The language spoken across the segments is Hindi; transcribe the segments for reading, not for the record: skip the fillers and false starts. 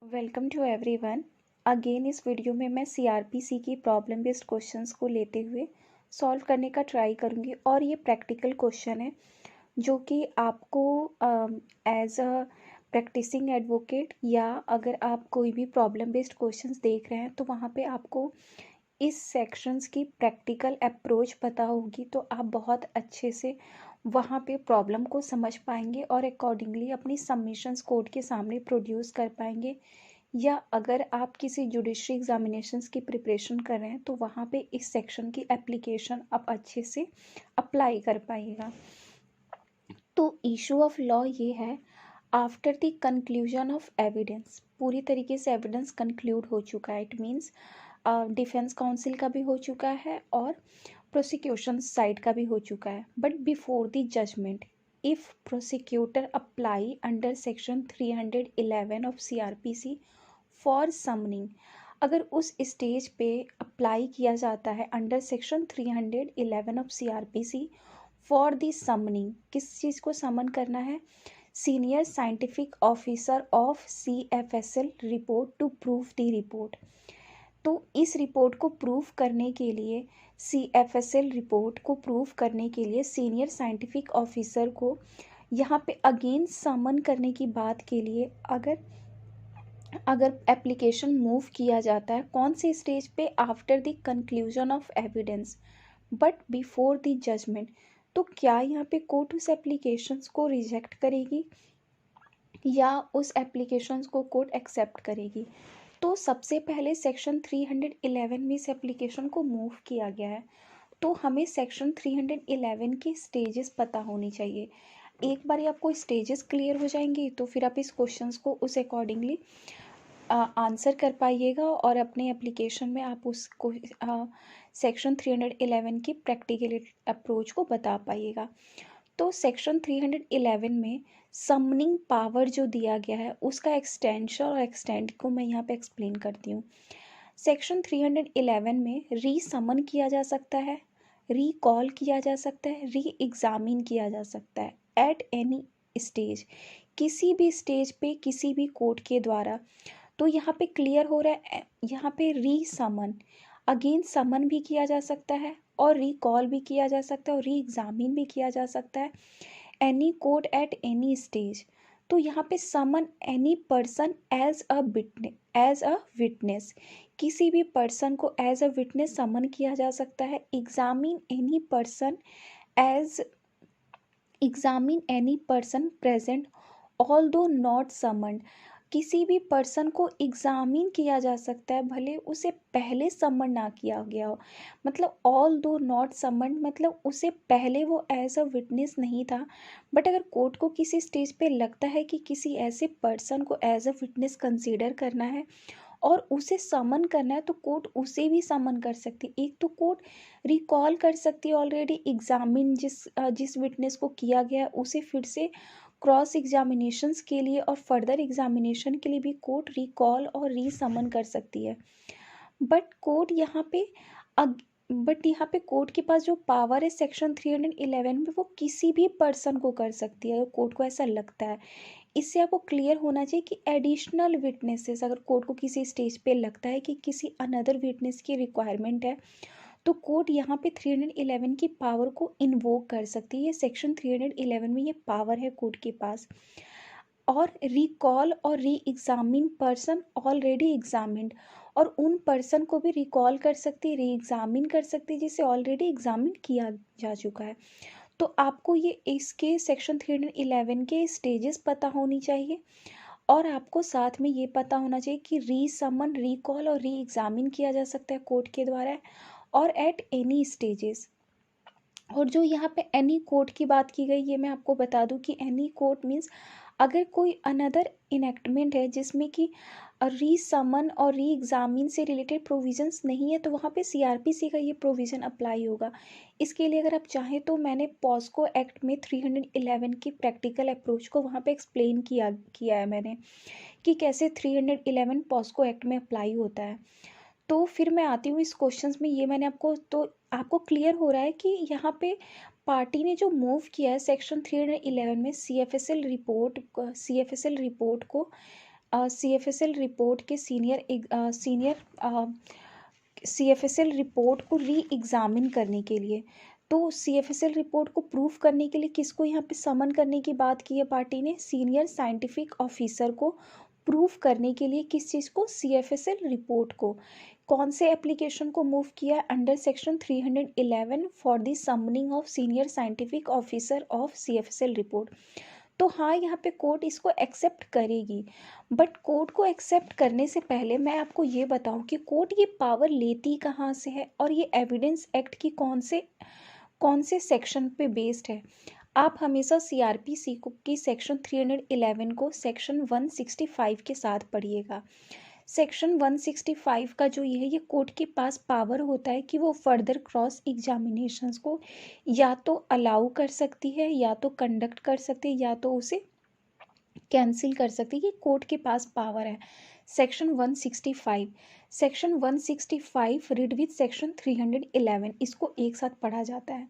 Welcome to everyone. अगेन इस वीडियो में मैं सीआरपीसी की प्रॉब्लम बेस्ड क्वेश्चंस को लेते हुए सॉल्व करने का ट्राई करूँगी और ये प्रैक्टिकल क्वेश्चन है जो कि आपको एज अ प्रैक्टिसिंग एडवोकेट या अगर आप कोई भी प्रॉब्लम बेस्ड क्वेश्चंस देख रहे हैं तो वहाँ पे आपको इस सेक्शंस की प्रैक्टिकल अप्रोच पता होगी तो आप बहुत अच्छे से वहाँ पे प्रॉब्लम को समझ पाएंगे और अकॉर्डिंगली अपनी सबमिशंस कोर्ट के सामने प्रोड्यूस कर पाएंगे। या अगर आप किसी जुडिशरी एग्जामिनेशंस की प्रिपरेशन कर रहे हैं तो वहाँ पे इस सेक्शन की एप्लीकेशन आप अच्छे से अप्लाई कर पाइएगा। तो इशू ऑफ लॉ ये है, after the conclusion of evidence, पूरी तरीके से एविडेंस कंक्लूड हो चुका है। इट मीन्स डिफेंस काउंसिल का भी हो चुका है और प्रोसिक्यूशन साइड का भी हो चुका है। But before the judgement, if prosecutor apply under section 311 of CrPC for summoning, अगर उस स्टेज पे अप्लाई किया जाता है under section 311 of CrPC for the summoning, किस चीज़ को समन करना है? Senior scientific officer of CFSL report to prove the report. तो इस रिपोर्ट को प्रूव करने के लिए, CFSL रिपोर्ट को प्रूव करने के लिए सीनियर साइंटिफिक ऑफिसर को यहाँ पे अगेन समन करने की बात के लिए अगर एप्लीकेशन मूव किया जाता है कौन से स्टेज पे? After the conclusion of evidence but before the judgement. तो क्या यहाँ पे कोर्ट उस एप्लीकेशंस को रिजेक्ट करेगी या उस एप्लीकेशंस को कोर्ट एक्सेप्ट करेगी? तो सबसे पहले सेक्शन 311 में इस एप्लीकेशन को मूव किया गया है तो हमें सेक्शन 311 के स्टेजेस पता होनी चाहिए। एक बार आपको स्टेजेस क्लियर हो जाएंगे तो फिर आप इस क्वेश्चंस को उस अकॉर्डिंगली आंसर कर पाइएगा और अपने एप्लीकेशन में आप उसको सेक्शन 311 की प्रैक्टिकल अप्रोच को बता पाइएगा। तो सेक्शन 311 में समनिंग पावर जो दिया गया है उसका एक्सटेंशन और एक्सटेंड को मैं यहाँ पे एक्सप्लेन करती हूँ। सेक्शन 311 में री समन किया जा सकता है, री कॉल किया जा सकता है, री एग्जामिन किया जा सकता है एट एनी स्टेज, किसी भी स्टेज पे किसी भी कोर्ट के द्वारा। तो यहाँ पे क्लियर हो रहा है, यहाँ पे री समन, अगेन समन भी किया जा सकता है और रिकॉल भी किया जा सकता है और री एग्जामिन भी किया जा सकता है any court at any stage. तो यहाँ पे summon any person as a witness, किसी भी पर्सन को एज अ विटनेस समन किया जा सकता है। Examine any person as examine any person present although not summoned, किसी भी पर्सन को एग्जामिन किया जा सकता है भले उसे पहले समन ना किया गया हो। मतलब ऑल दो नॉट समन मतलब उसे पहले वो एज अ विटनेस नहीं था, बट अगर कोर्ट को किसी स्टेज पे लगता है कि किसी ऐसे पर्सन को एज अ विटनेस कंसीडर करना है और उसे समन करना है तो कोर्ट उसे भी समन कर सकती है। एक तो कोर्ट रिकॉल कर सकती है ऑलरेडी एग्जामिन जिस विटनेस को किया गया उसे फिर से क्रॉस एग्जामिनेशंस के लिए और फर्दर एग्जामिनेशन के लिए भी कोर्ट रिकॉल और रीसमन कर सकती है। बट कोर्ट यहाँ पे बट यहाँ पे कोर्ट के पास जो पावर है सेक्शन 311 में वो किसी भी पर्सन को कर सकती है अगर कोर्ट को ऐसा लगता है। इससे आपको क्लियर होना चाहिए कि एडिशनल विटनेसेस, अगर कोर्ट को किसी स्टेज पे लगता है कि किसी अनदर विटनेस की रिक्वायरमेंट है तो कोर्ट यहाँ पे 311 की पावर को इन्वोक कर सकती है। ये सेक्शन 311 में ये पावर है कोर्ट के पास। और रिकॉल और री एग्जामिन पर्सन ऑलरेडी एग्जामिन्ड, और उन पर्सन को भी रिकॉल कर सकती है, री एग्जामिन कर सकती है जिसे ऑलरेडी एग्जामिन किया जा चुका है। तो आपको ये इसके सेक्शन 311 के स्टेजेस पता होनी चाहिए और आपको साथ में ये पता होना चाहिए कि री समन, रिकॉल और री एग्जामिन किया जा सकता है कोर्ट के द्वारा और एट एनी स्टेजेस। और जो यहाँ पे एनी कोर्ट की बात की गई ये मैं आपको बता दूं कि एनी कोर्ट मीन्स अगर कोई अनदर इनेक्टमेंट है जिसमें कि री समन और री एग्जामिन से रिलेटेड प्रोविजंस नहीं है तो वहाँ पे सीआरपीसी का ये प्रोविज़न अप्लाई होगा। इसके लिए अगर आप चाहें तो मैंने पॉस्को एक्ट में 311 की प्रैक्टिकल अप्रोच को वहाँ पे एक्सप्लेन किया है मैंने कि कैसे 311 पॉस्को एक्ट में अप्लाई होता है। तो फिर मैं आती हूँ इस क्वेश्चंस में, ये मैंने आपको क्लियर हो रहा है कि यहाँ पे पार्टी ने जो मूव किया है सेक्शन 311 में CFSL रिपोर्ट को CFSL रिपोर्ट के CFSL रिपोर्ट को री एग्जामिन करने के लिए, तो CFSL रिपोर्ट को प्रूफ करने के लिए किसको यहाँ पे समन करने की बात की है पार्टी ने? सीनियर साइंटिफिक ऑफिसर को प्रूफ करने के लिए। किस चीज़ को? CFSL रिपोर्ट को। कौन से एप्लीकेशन को मूव किया है? Under section 311 for the summoning of senior scientific officer of CFSL report. तो हाँ, यहाँ पे कोर्ट इसको एक्सेप्ट करेगी, बट कोर्ट को एक्सेप्ट करने से पहले मैं आपको ये बताऊं कि कोर्ट ये पावर लेती कहाँ से है और ये एविडेंस एक्ट की कौन से सेक्शन पे बेस्ड है। आप हमेशा CRPC की सेक्शन 311 को सेक्शन 165 के साथ पढ़िएगा। सेक्शन 165 का जो ये कोर्ट के पास पावर होता है कि वो फर्दर क्रॉस एग्जामिनेशंस को या तो अलाउ कर सकती है, या तो कंडक्ट कर सकती है, या तो उसे कैंसिल कर सकती है। ये कोर्ट के पास पावर है। सेक्शन 165 रीड विथ सेक्शन 311, इसको एक साथ पढ़ा जाता है।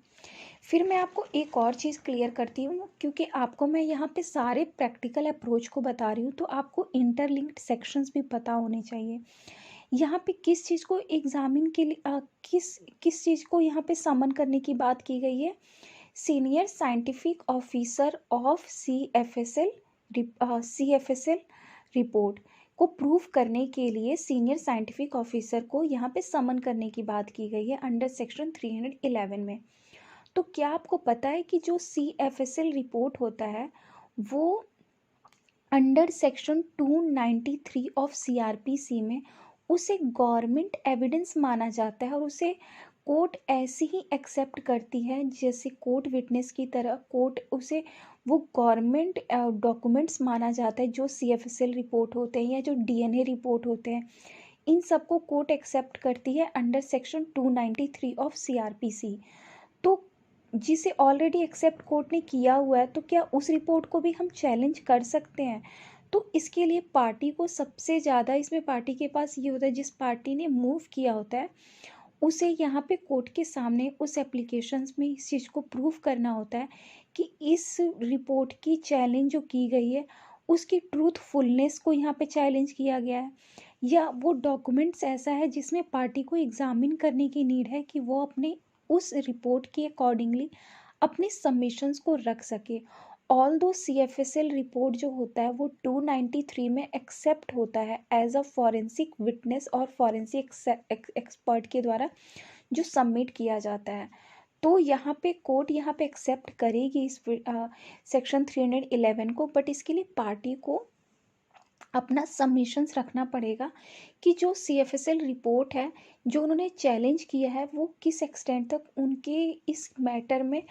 फिर मैं आपको एक और चीज़ क्लियर करती हूँ, क्योंकि आपको मैं यहाँ पे सारे प्रैक्टिकल अप्रोच को बता रही हूँ, तो आपको इंटरलिंक्ड सेक्शंस भी पता होने चाहिए। यहाँ पे किस चीज़ को एग्जामिन के लिए किस चीज़ को यहाँ पे समन करने की बात की गई है? Senior scientific officer of CFSL report को प्रूफ करने के लिए सीनियर साइंटिफिक ऑफिसर को यहाँ पे समन करने की बात की गई है अंडर सेक्शन 311 में। तो क्या आपको पता है कि जो CFSL रिपोर्ट होता है वो अंडर सेक्शन 293 ऑफ CRPC में उसे गवर्नमेंट एविडेंस माना जाता है, और उसे कोर्ट ऐसे ही एक्सेप्ट करती है जैसे कोर्ट विटनेस की तरह। कोर्ट उसे वो गवर्नमेंट डॉक्यूमेंट्स माना जाता है जो CFSL रिपोर्ट होते हैं या जो DNA रिपोर्ट होते हैं, इन सबको कोर्ट एक्सेप्ट करती है अंडर सेक्शन 293 ऑफ CRPC। तो जिसे ऑलरेडी एक्सेप्ट कोर्ट ने किया हुआ है, तो क्या उस रिपोर्ट को भी हम चैलेंज कर सकते हैं? तो इसके लिए पार्टी को सबसे ज़्यादा, इसमें पार्टी के पास ये होता है, जिस पार्टी ने मूव किया होता है उसे यहाँ पे कोर्ट के सामने उस एप्लीकेशंस में इस चीज़ को प्रूफ करना होता है कि इस रिपोर्ट की चैलेंज जो की गई है उसकी ट्रूथफुलनेस को यहाँ पे चैलेंज किया गया है, या वो डॉक्यूमेंट्स ऐसा है जिसमें पार्टी को एग्जामिन करने की नीड है कि वो अपने उस रिपोर्ट के अकॉर्डिंगली अपने सबमिशंस को रख सके। ऑल दो CFSL रिपोर्ट जो होता है वो 293 में एक्सेप्ट होता है एज अ फॉरेंसिक विटनेस और फॉरेंसिक एक्सपर्ट के द्वारा जो सबमिट किया जाता है। तो यहाँ पे कोर्ट यहाँ पे एक्सेप्ट करेगी इस सेक्शन 311 को, बट इसके लिए पार्टी को अपना सबमिशंस रखना पड़ेगा कि जो CFSL रिपोर्ट है जो उन्होंने चैलेंज किया है वो किस एक्सटेंट तक उनके इस मैटर में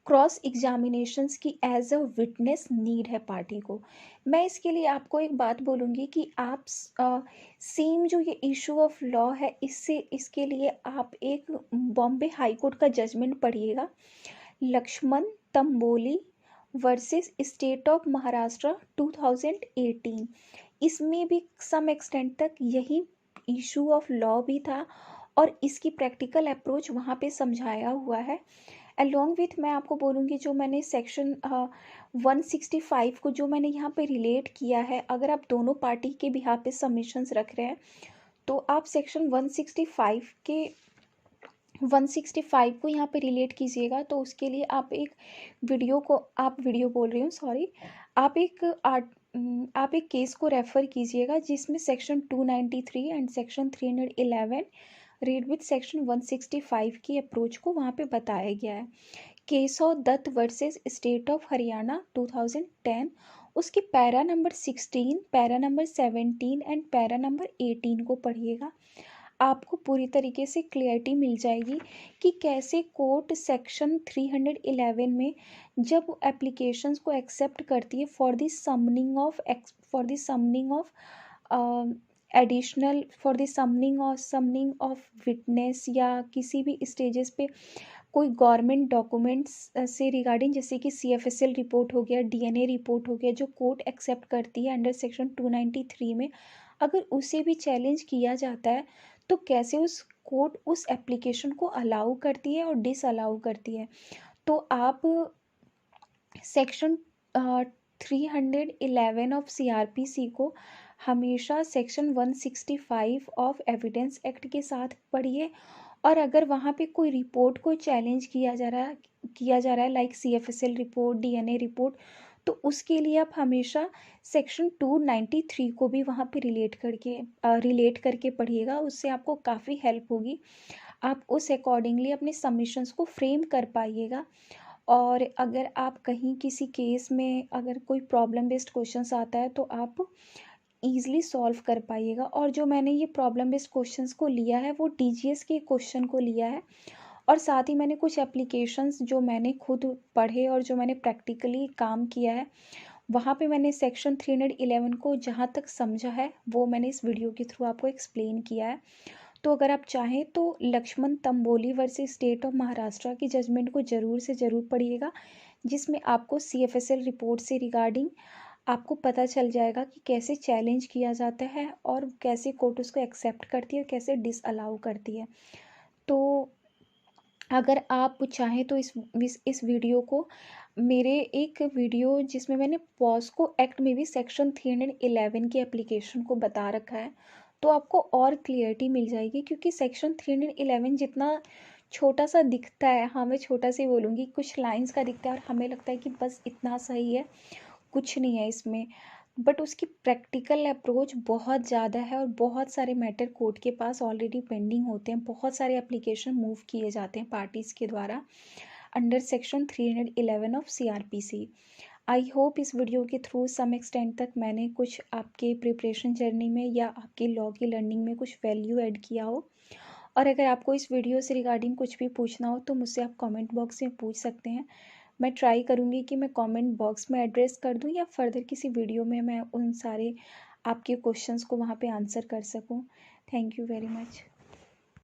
क्रॉस एग्जामिनेशंस की एज अ विटनेस नीड है पार्टी को। मैं इसके लिए आपको एक बात बोलूँगी कि आप सेम जो ये इशू ऑफ लॉ है इसके लिए आप एक बॉम्बे हाई कोर्ट का जजमेंट पढ़िएगा, Laxman Tamboli versus state of Maharashtra 2018। इसमें भी सम एक्सटेंट तक यही इशू ऑफ लॉ भी था और इसकी प्रैक्टिकल अप्रोच वहाँ पे समझाया हुआ है। अलोंग विथ मैं आपको बोलूँगी जो मैंने सेक्शन 165 को जो मैंने यहाँ पे रिलेट किया है, अगर आप दोनों पार्टी के बिहाफ पे सबमिशंस रख रहे हैं तो आप सेक्शन 165 को यहाँ पे रिलेट कीजिएगा। तो उसके लिए आप आप एक केस को रेफ़र कीजिएगा जिसमें section 293 and section 311 read with section 165 की अप्रोच को वहाँ पे बताया गया है। Case of Dutt versus state of Haryana 2010, उसके para number 16, para number 17 and para number 18 को पढ़िएगा। आपको पूरी तरीके से क्लियरिटी मिल जाएगी कि कैसे कोर्ट सेक्शन 311 में जब एप्लीकेशंस को एक्सेप्ट करती है for the summoning of witness या किसी भी स्टेजेस पे कोई गवर्नमेंट डॉक्यूमेंट्स से रिगार्डिंग, जैसे कि CFSL रिपोर्ट हो गया, DNA रिपोर्ट हो गया, जो कोर्ट एक्सेप्ट करती है अंडर सेक्शन 293 में, अगर उसे भी चैलेंज किया जाता है तो कैसे उस कोर्ट उस एप्लीकेशन को अलाउ करती है और डिसअलाउ करती है। तो आप सेक्शन 311 ऑफ CRPC को हमेशा सेक्शन 165 ऑफ एविडेंस एक्ट के साथ पढ़िए। और अगर वहाँ पे कोई रिपोर्ट को चैलेंज किया जा रहा है like CFSL report, DNA report, तो उसके लिए आप हमेशा सेक्शन 293 को भी वहाँ पे रिलेट करके पढ़िएगा। उससे आपको काफ़ी हेल्प होगी, आप उस अकॉर्डिंगली अपने सबमिशंस को फ्रेम कर पाइएगा। और अगर आप कहीं किसी केस में अगर कोई प्रॉब्लम बेस्ड क्वेश्चंस आता है तो आप ईज़िली सॉल्व कर पाइएगा। और जो मैंने ये प्रॉब्लम बेस्ड क्वेश्चंस को लिया है वो DGS के क्वेश्चन को लिया है, और साथ ही मैंने कुछ एप्लीकेशंस जो मैंने खुद पढ़े और जो मैंने प्रैक्टिकली काम किया है, वहाँ पे मैंने सेक्शन 311 को जहाँ तक समझा है वो मैंने इस वीडियो के थ्रू आपको एक्सप्लेन किया है। तो अगर आप चाहें तो Laxman Tamboli versus state of Maharashtra की जजमेंट को ज़रूर से ज़रूर पढ़िएगा, जिसमें आपको CFSL रिपोर्ट से रिगार्डिंग आपको पता चल जाएगा कि कैसे चैलेंज किया जाता है और कैसे कोर्ट उसको एक्सेप्ट करती है और कैसे डिसअलाउ करती है। तो अगर आप चाहें तो इस वीडियो को मेरे एक वीडियो जिसमें मैंने पॉस्को एक्ट में भी सेक्शन 311 की एप्लीकेशन को बता रखा है, तो आपको और क्लियरिटी मिल जाएगी। क्योंकि सेक्शन 311 जितना छोटा सा दिखता है, हाँ मैं छोटा सा ही बोलूँगी, कुछ लाइंस का दिखता है और हमें लगता है कि बस इतना सही है, कुछ नहीं है इसमें, बट उसकी प्रैक्टिकल अप्रोच बहुत ज़्यादा है और बहुत सारे मैटर कोर्ट के पास ऑलरेडी पेंडिंग होते हैं, बहुत सारे एप्लीकेशन मूव किए जाते हैं पार्टीज़ के द्वारा under section 311 of CRPC। I hope इस वीडियो के थ्रू सम एक्सटेंट तक मैंने कुछ आपके प्रिपरेशन जर्नी में या आपकी लॉ की लर्निंग में कुछ वैल्यू ऐड किया हो। और अगर आपको इस वीडियो से रिगार्डिंग कुछ भी पूछना हो तो मुझसे आप कमेंट बॉक्स में पूछ सकते हैं। मैं ट्राई करूँगी कि मैं कमेंट बॉक्स में एड्रेस कर दूँ या फर्दर किसी वीडियो में मैं उन सारे आपके क्वेश्चंस को वहाँ पे आंसर कर सकूँ। Thank you very much.